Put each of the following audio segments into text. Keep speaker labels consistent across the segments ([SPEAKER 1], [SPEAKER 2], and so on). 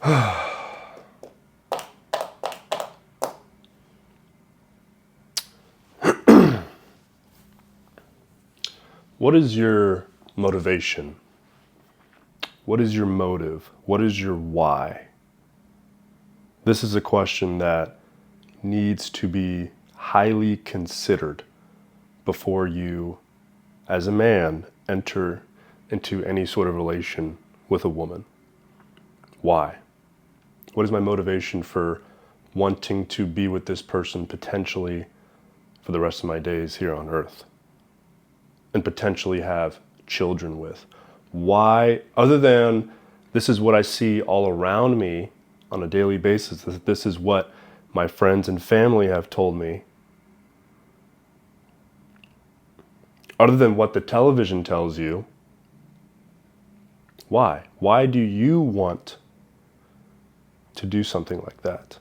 [SPEAKER 1] What is your motivation? What is your motive? What is your why? This is a question that needs to be highly considered before you, as a man, enter into any sort of relation with a woman. Why? What is my motivation for wanting to be with this person potentially for the rest of my days here on earth and potentially have children with? Why, other than this is what I see all around me on a daily basis, this is what my friends and family have told me, other than what the television tells you, why? Why do you want to do something like that?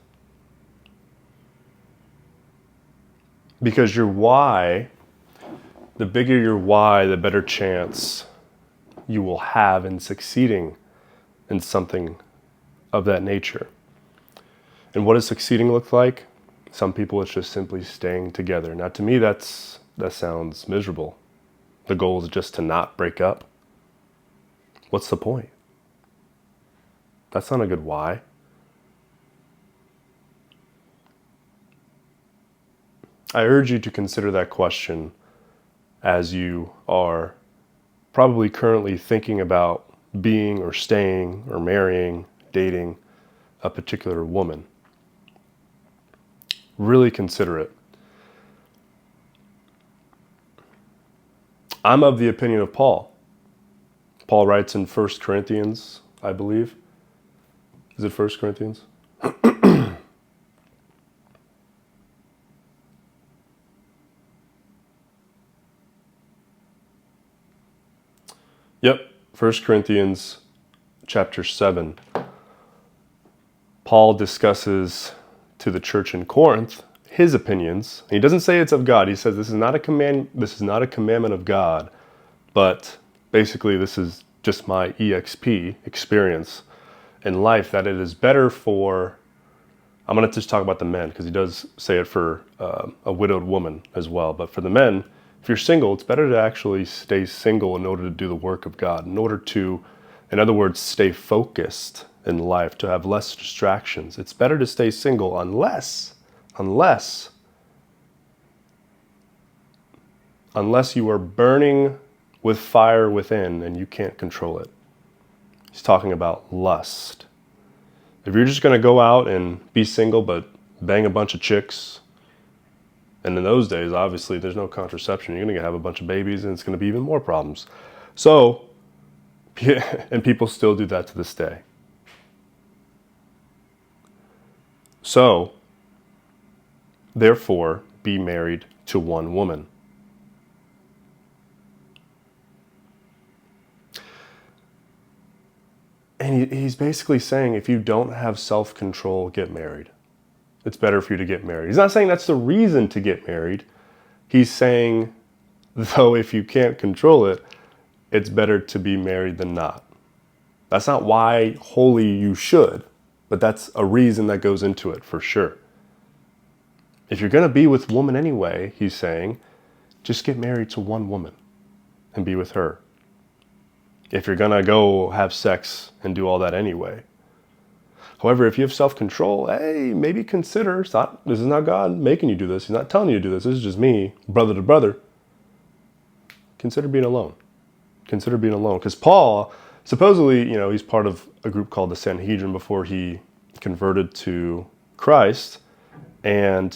[SPEAKER 1] Because your why, the bigger your why, the better chance you will have in succeeding in something of that nature. And what does succeeding look like? Some people, it's just simply staying together. Now, to me, that sounds miserable. The goal is just to not break up. What's the point? That's not a good why. I urge you to consider that question as you are probably currently thinking about being or staying or marrying, dating a particular woman. Really consider it. I'm of the opinion of Paul. Paul writes in 1 Corinthians, I believe. Is it 1 Corinthians? Yep, 1 Corinthians chapter 7. Paul discusses to the church in Corinth his opinions. He doesn't say it's of God. He says this is not a commandment of God, but basically this is just my EXP experience in life, that it is better for, I'm going to just talk about the men because he does say it for a widowed woman as well, but for the men, if you're single, it's better to actually stay single in order to do the work of God, in order to, in other words, stay focused in life, to have less distractions. It's better to stay single unless you are burning with fire within and you can't control it. He's talking about lust. If you're just going to go out and be single but bang a bunch of chicks, and in those days, obviously, there's no contraception. You're going to have a bunch of babies, and it's going to be even more problems. So, and people still do that to this day. So, therefore, be married to one woman. And he's basically saying, if you don't have self-control, get married. It's better for you to get married. He's not saying that's the reason to get married. He's saying, though, if you can't control it, it's better to be married than not. That's not why wholly you should, but that's a reason that goes into it for sure. If you're going to be with a woman anyway, he's saying, just get married to one woman and be with her. If you're going to go have sex and do all that anyway. However, if you have self-control, hey, maybe consider, this is not God making you do this. He's not telling you to do this. This is just me, brother to brother. Consider being alone. Consider being alone. Because Paul, supposedly, he's part of a group called the Sanhedrin before he converted to Christ. And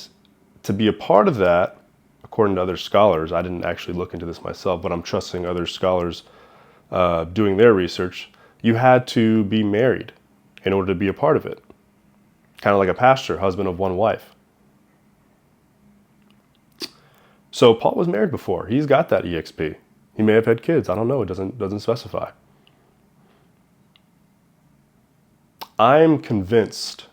[SPEAKER 1] to be a part of that, according to other scholars, I didn't actually look into this myself, but I'm trusting other scholars doing their research, you had to be married in order to be a part of it. Kind of like a pastor, husband of one wife. So Paul was married before. He's got that EXP. He may have had kids. I don't know. It doesn't specify. I'm convinced.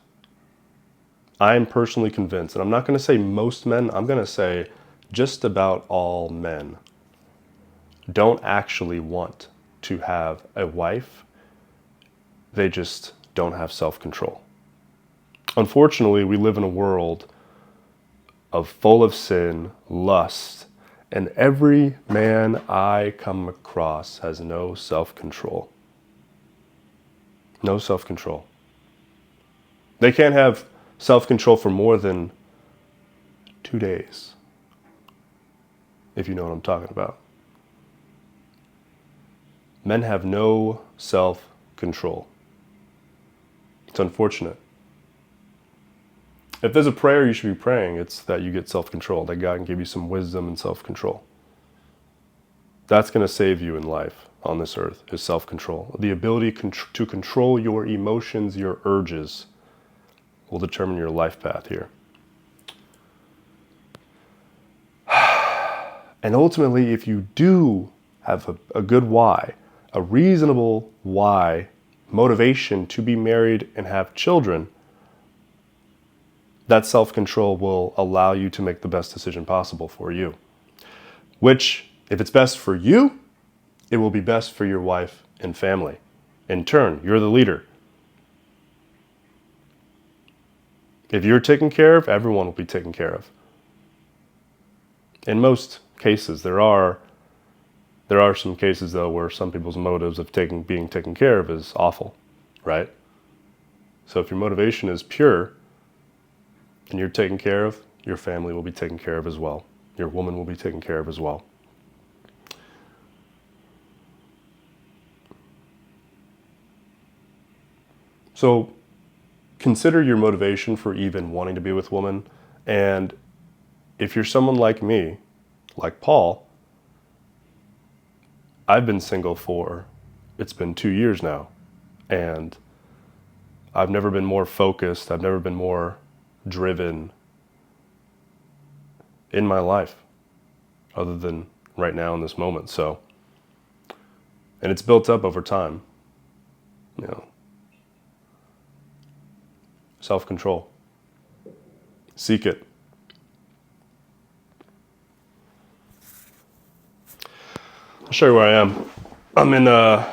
[SPEAKER 1] I'm personally convinced, and I'm not going to say most men, I'm going to say just about all men don't actually want to have a wife. They just don't have self-control. Unfortunately, we live in a world full of sin, lust, and every man I come across has no self-control. No self-control. They can't have self-control for more than 2 days, if you know what I'm talking about. Men have no self-control. It's unfortunate. If there's a prayer you should be praying, it's that you get self-control, that God can give you some wisdom and self-control. That's going to save you in life on this earth, is self-control. The ability to control your emotions, your urges, will determine your life path here. And ultimately, if you do have a good why, a reasonable why, motivation to be married and have children, that self-control will allow you to make the best decision possible for you. Which, if it's best for you, it will be best for your wife and family. In turn, you're the leader. If you're taken care of, everyone will be taken care of. In most cases, there are some cases though where some people's motives of being taken care of is awful, right? So if your motivation is pure and you're taken care of, your family will be taken care of as well. Your woman will be taken care of as well. So consider your motivation for even wanting to be with women. And if you're someone like me, like Paul, I've been single it's been 2 years now. And I've never been more focused. I've never been more driven in my life other than right now in this moment. So, and it's built up over time, you know. Self-control. Seek it. I'll show you where I am. I'm in, I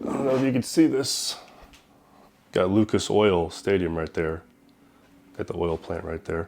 [SPEAKER 1] don't know if you can see this. Got Lucas Oil Stadium right there. Got the oil plant right there.